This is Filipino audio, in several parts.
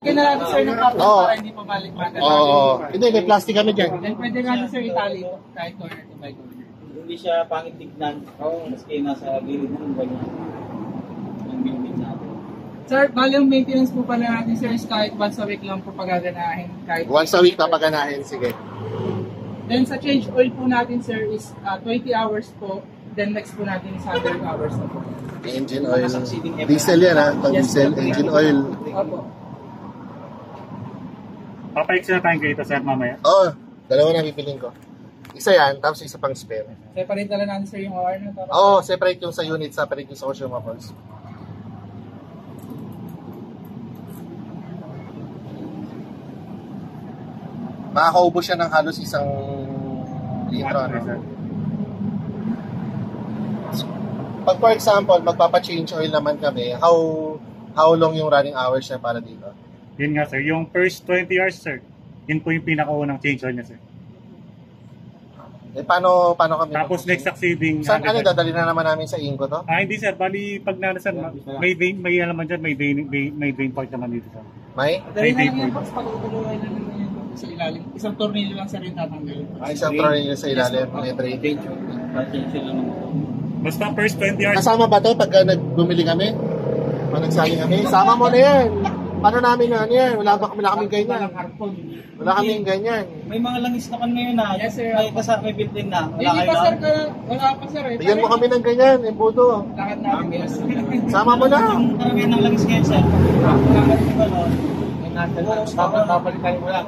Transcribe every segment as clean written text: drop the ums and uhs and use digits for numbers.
Kaya natin sir ng kapit para hindi pa balik magal. Hindi, may plastic kami dyan. Then pwede natin sir itali kahit corner to by corner. Hindi siya pangit tignan. Maski nasa gilid ng ganyan. Ang building natin. Sir, volume maintenance po pala natin sir is kahit once a week lang po pagaganahin. Once a week papaganahin, sige. Then sa change oil po natin sir is 20 hours po. Then next po natin is 100 hours na po. Engine oil. Diesel yan ha, pang diesel, engine oil. Opo. Papaiksi na tayong ganito sir mamaya. Oo, dalawa na pipiliin ko. Isa yan, tapos isa pang spare. Separate na lang natin sir yung OR na. Oo, separate yung sa unit, separate yung sa consumables. Makakaubos siya ng halos isang litro. Ano? Pag for example, magpapa-change oil naman kami, how long yung running hours niya para dito? Yun nga sir, yung first 20 hours sir, yun po yung pinakaunang change oil niya sir. Eh, paano kami? Tapos next succeeding... Saan dadali na naman namin sa Inco to? Hindi sir, bali pag sir, may alaman dyan, may drain point naman dito sir. May? Dali na lang yan box, pag-utuluan na naman yan sa ilalim. Isang tornilyo lang sa rin tatanggal. Isang tornilyo sa ilalim, may drain. Basta first 20 hours. Kasama ba to pag bumili kami? Pag nagsali kami? Sama mo na yan. Paano namin na yan? Wala kaming ganyan. Wala kaming ganyan. May mga langis na kan ngayon na. Yes sir. May built-in na. Hindi pa sir, wala pa sir. Bigyan mo kami ng ganyan, yung buto. Lakad namin yes. Sama mo na. Yung karamihan ng langis ngayon sir. Papalitan mo lang.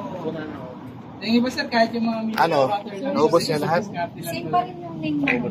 Yung iba sir, kahit yung mga naubos niya lahat? Same pa rin yung name.